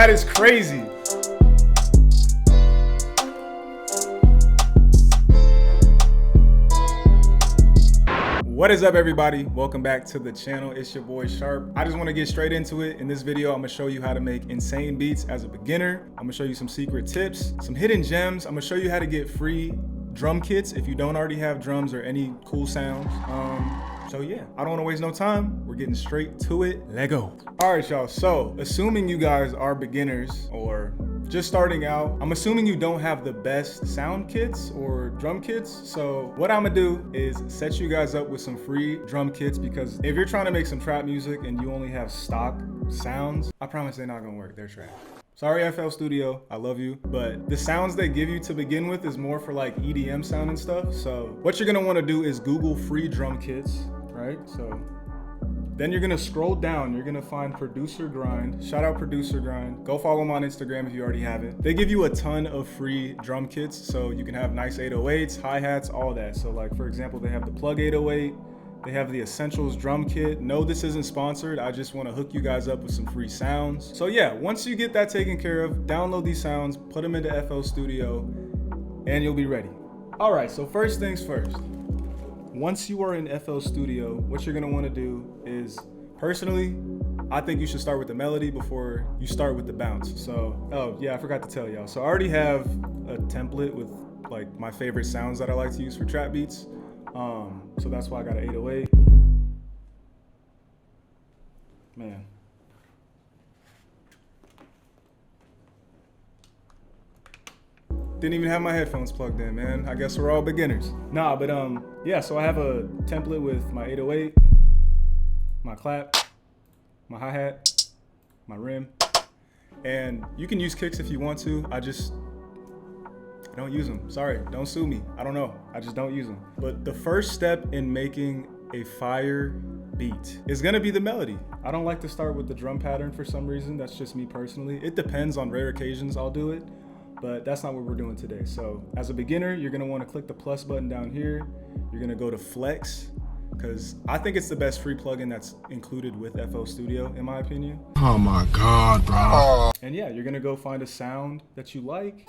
That is crazy. What is up, everybody? Welcome back to the channel. It's your boy Sharpe. I just want to get straight into it. In this video, I'm gonna show you how to make insane beats as a beginner. I'm gonna show you some secret tips, some hidden gems. I'm gonna show you how to get free drum kits if you don't already have drums or any cool sounds. So yeah, I don't want to waste no time. We're getting straight to it. Let go. All right, y'all. So assuming you guys are beginners or just starting out, I'm assuming you don't have the best sound kits or drum kits. So what I'm gonna do is set you guys up with some free drum kits, because if you're trying to make some trap music and you only have stock sounds, I promise they're not gonna work. They're trash. Sorry, FL Studio, I love you, but the sounds they give you to begin with is more for like EDM sound and stuff. So what you're gonna wanna do is Google free drum kits, right? So then you're gonna scroll down, you're gonna find Producer Grind. Shout out Producer Grind. Go follow them on Instagram if you already haven't. They give you a ton of free drum kits, so you can have nice 808s, hi-hats, all that. So like, for example, they have the Plug 808, they have the Essentials drum kit. No, this isn't sponsored. I just wanna hook you guys up with some free sounds. So yeah, once you get that taken care of, download these sounds, put them into FL Studio, and you'll be ready. All right, so first things first. Once you are in FL Studio, what you're gonna wanna do is, personally, I think you should start with the melody before you start with the bounce. So, oh yeah, I forgot to tell y'all. So I already have a template with like my favorite sounds that I like to use for trap beats. So that's why I got an 808. Man. Didn't even have my headphones plugged in, man. I guess we're all beginners. Nah, but yeah, so I have a template with my 808, my clap, my hi-hat, my rim, and you can use kicks if you want to. I don't use them. Sorry, don't sue me. I don't know. I just don't use them. But the first step in making a fire beat is gonna be the melody. I don't like to start with the drum pattern for some reason. That's just me personally. It depends. On rare occasions, I'll do it, but that's not what we're doing today. So as a beginner, you're gonna wanna click the plus button down here. You're gonna go to Flex, because I think it's the best free plugin that's included with FL Studio, in my opinion. Oh my God, bro. And yeah, you're gonna go find a sound that you like.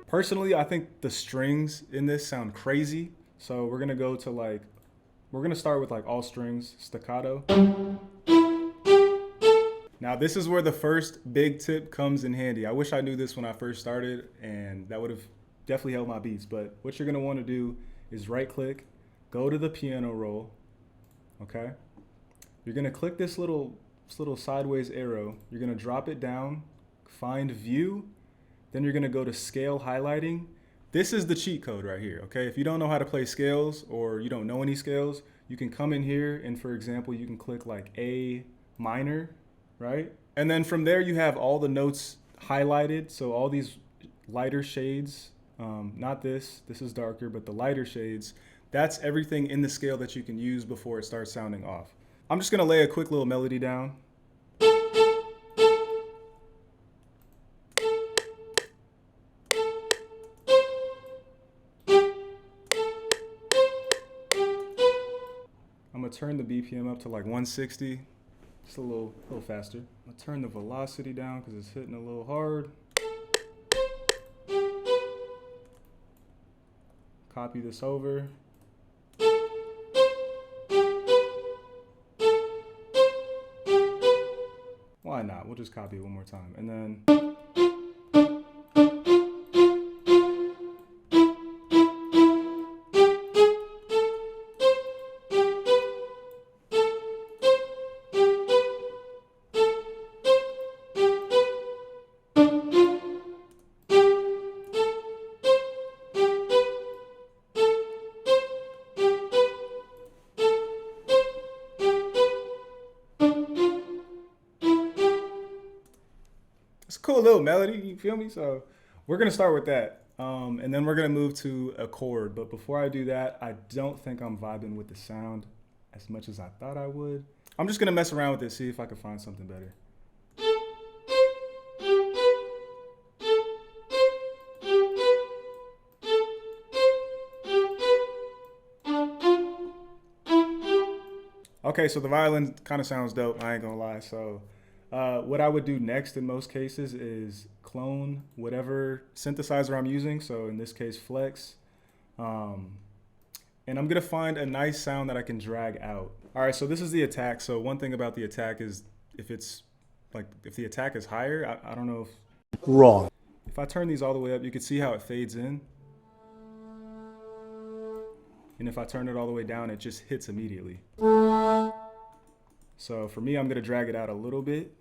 Personally, I think the strings in this sound crazy. So we're gonna go to we're gonna start with like all strings, staccato. Now this is where the first big tip comes in handy. I wish I knew this when I first started, and that would have definitely helped my beats. But what you're gonna wanna do is right click, go to the piano roll, okay? You're gonna click this little sideways arrow. You're gonna drop it down, find view, then you're gonna go to scale highlighting. This is the cheat code right here, okay? If you don't know how to play scales or you don't know any scales, you can come in here and, for example, you can click like A minor, right? And then from there you have all the notes highlighted. So all these lighter shades, not this is darker, but the lighter shades, that's everything in the scale that you can use before it starts sounding off. I'm just gonna lay a quick little melody down. I'm gonna turn the BPM up to like 160, just a little faster. I'm gonna turn the velocity down because it's hitting a little hard. Copy this over. Why not? We'll just copy it one more time. And then it's a cool little melody, you feel me? So we're gonna start with that. And then we're gonna move to a chord. But before I do that, I don't think I'm vibing with the sound as much as I thought I would. I'm just gonna mess around with it, see if I can find something better. Okay, so the violin kind of sounds dope. I ain't gonna lie. So what I would do next in most cases is clone whatever synthesizer I'm using. So in this case, Flex. And I'm gonna find a nice sound that I can drag out. All right, so this is the attack. So one thing about the attack is if the attack is higher, I don't know if... Wrong. If I turn these all the way up, you can see how it fades in. And if I turn it all the way down, it just hits immediately. So for me, I'm gonna drag it out a little bit.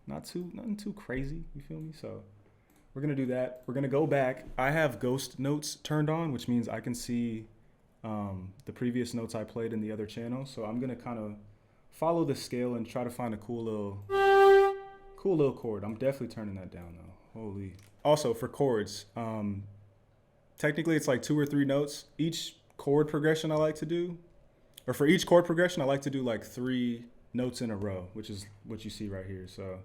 Nothing too crazy, you feel me? So we're gonna do that. We're gonna go back. I have ghost notes turned on, which means I can see the previous notes I played in the other channel. So I'm gonna kind of follow the scale and try to find a cool little chord. I'm definitely turning that down though. Holy. Also for chords, technically it's like 2 or 3 notes. Each chord progression I like to do, or for each chord progression, I like to do like 3 notes in a row, which is what you see right here. So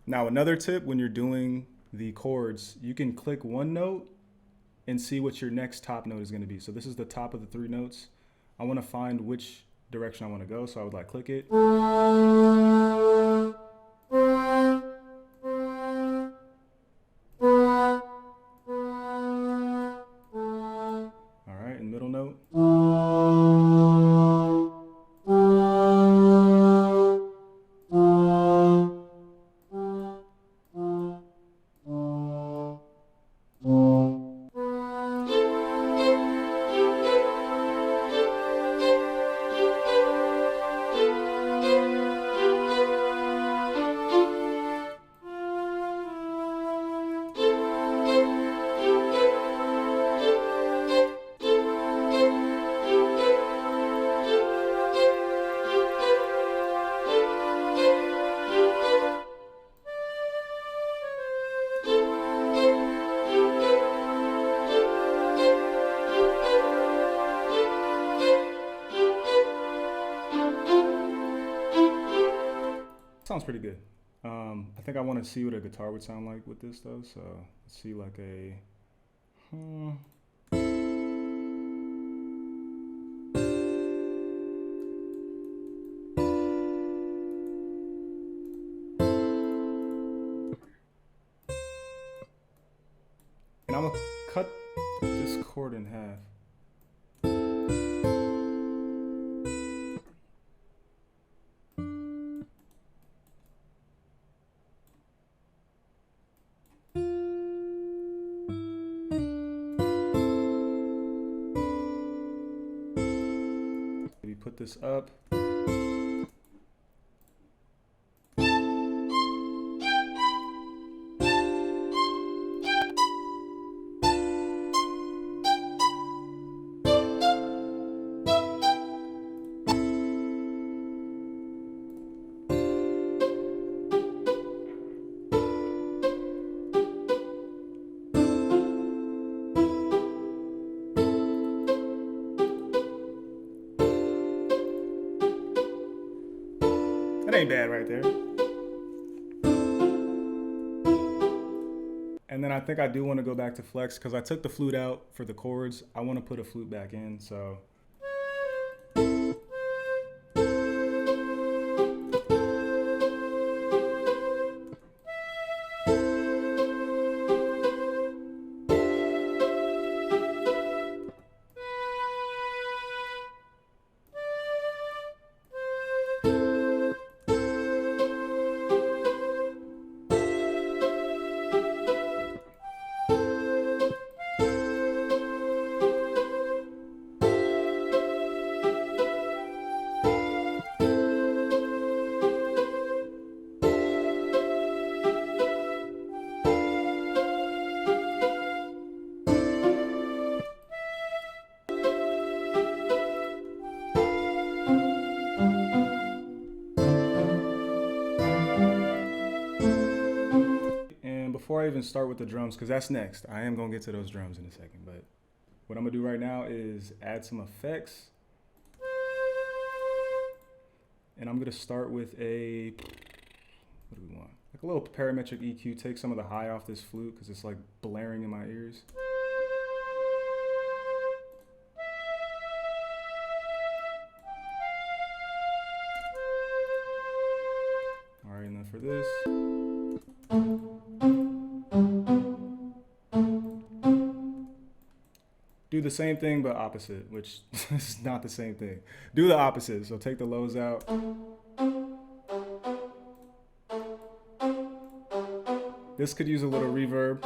now another tip when you're doing the chords, you can click one note and see what your next top note is going to be. So this is the top of the 3 notes. I want to find which direction I want to go. So I would like click it. All right, and middle note. Sounds pretty good. I think I want to see what a guitar would sound like with this though. So let's see like a... And I'm gonna cut this chord in half. Maybe put this up. That ain't bad right there. And then I think I do want to go back to flex because I took the flute out for the chords. I want to put a flute back in, so. Before I even start with the drums, because that's next, I am going to get to those drums in a second, but what I'm going to do right now is add some effects. And I'm gonna start with a, what do we want? Like a little parametric EQ, take some of the high off this flute because it's like blaring in my ears. All right, and then for this, do the same thing but opposite, which is not the same thing. Do the opposite, so take the lows out. This could use a little reverb.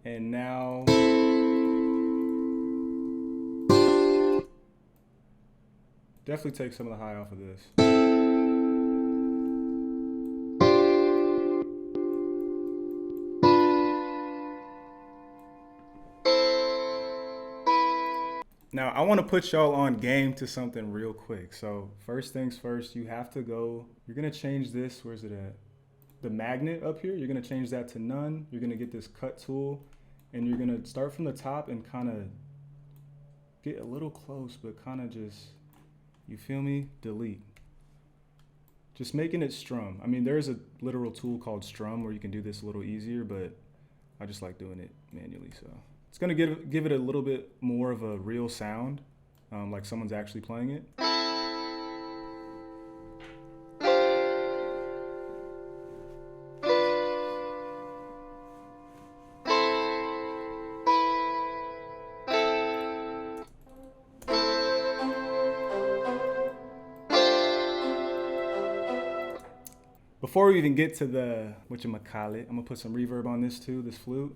And now, definitely take some of the high off of this. Now, I want to put y'all on game to something real quick. So first things first, you have to go, you're going to change this, where's it at? The magnet up here, you're going to change that to none. You're going to get this cut tool and you're going to start from the top and kind of get a little close, but kind of just, you feel me? Delete. Just making it strum. I mean, there's a literal tool called strum where you can do this a little easier, but I just like doing it manually. So it's gonna give it a little bit more of a real sound, like someone's actually playing it. Before we even get to the whatchamacallit, I'm gonna put some reverb on this too, this flute.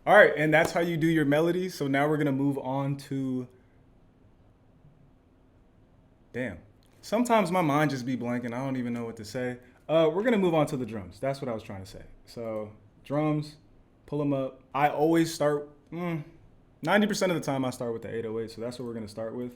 All right, and that's how you do your melodies. So now we're gonna move on to, damn. Sometimes my mind just be blank and I don't even know what to say. We're gonna move on to the drums. That's what I was trying to say. So drums, pull them up. I always start, 90% of the time I start with the 808, so that's what we're gonna start with.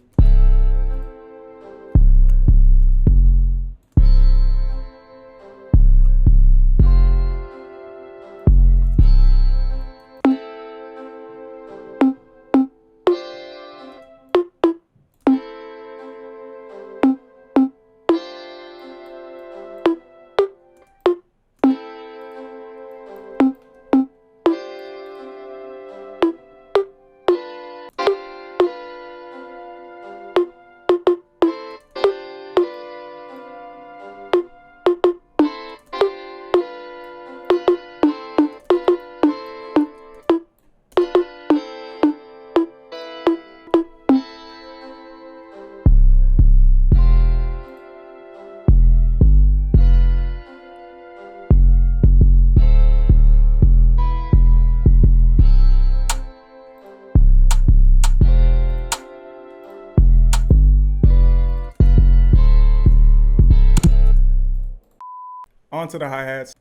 Onto the hi-hats.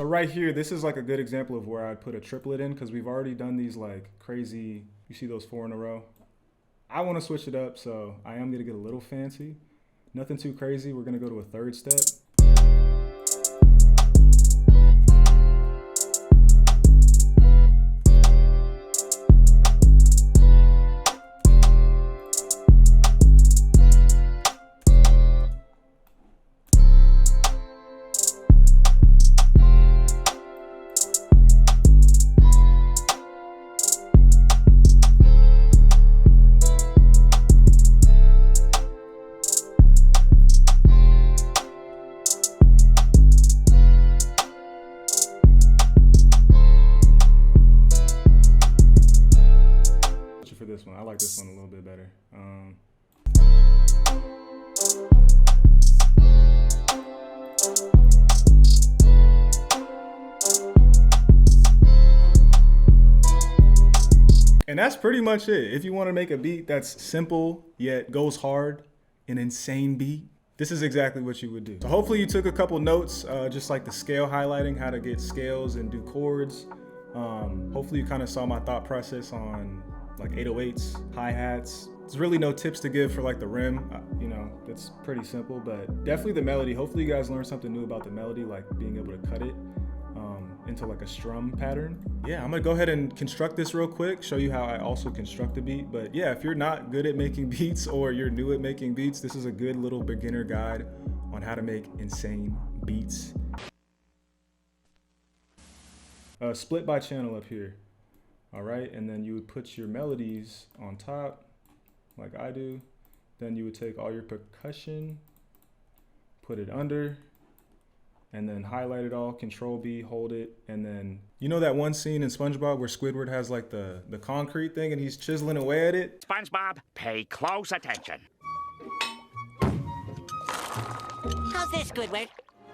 Right here, this is like a good example of where I'd put a triplet in because we've already done these like crazy, you see those 4 in a row. I want to switch it up, so I am going to get a little fancy. Nothing too crazy. We're going to go to a 3rd step. like this one a little bit better. And that's pretty much it. If you want to make a beat that's simple yet goes hard, an insane beat, this is exactly what you would do. So hopefully you took a couple notes, just like the scale highlighting, how to get scales and do chords. Hopefully you kind of saw my thought process on like 808s, hi-hats. There's really no tips to give for like the rim, you know, it's pretty simple, but definitely the melody. Hopefully you guys learned something new about the melody, like being able to cut it into like a strum pattern. Yeah, I'm gonna go ahead and construct this real quick, show you how I also construct a beat. But yeah, if you're not good at making beats or you're new at making beats, this is a good little beginner guide on how to make insane beats. Split by channel up here. All right, and then you would put your melodies on top, like I do. Then you would take all your percussion, put it under, and then highlight it all, Control B, hold it, and then, you know that one scene in SpongeBob where Squidward has like the concrete thing and he's chiseling away at it? SpongeBob, pay close attention. How's this, Squidward?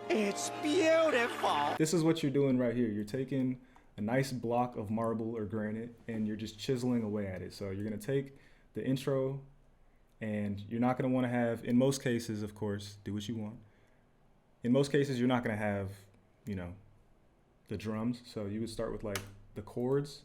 It's beautiful. This is what you're doing right here. You're taking a nice block of marble or granite and you're just chiseling away at it. So you're gonna take the intro and you're not gonna wanna have, in most cases, of course, do what you want. In most cases, you're not gonna have, you know, the drums. So you would start with like the chords.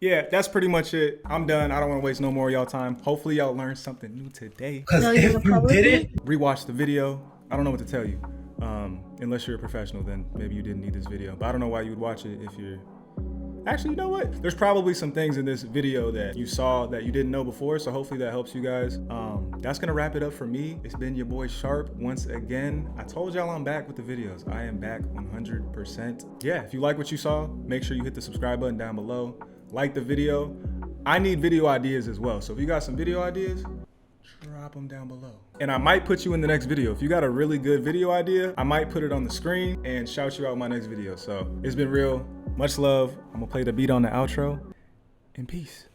Yeah, that's pretty much it. I'm done. I don't want to waste no more of y'all time. Hopefully y'all learned something new today. Because if you didn't, rewatch the video. I don't know what to tell you. Unless you're a professional, then maybe you didn't need this video. But I don't know why you would watch it if you're... Actually, you know what? There's probably some things in this video that you saw that you didn't know before, so hopefully that helps you guys. That's gonna wrap it up for me. It's been your boy Sharpe once again. I told y'all I'm back with the videos. I am back 100%. Yeah, if you like what you saw, make sure you hit the subscribe button down below. Like the video. I need video ideas as well. So if you got some video ideas, drop them down below. And I might put you in the next video. If you got a really good video idea, I might put it on the screen and shout you out in my next video. So it's been real. Much love. I'm gonna play the beat on the outro, and peace.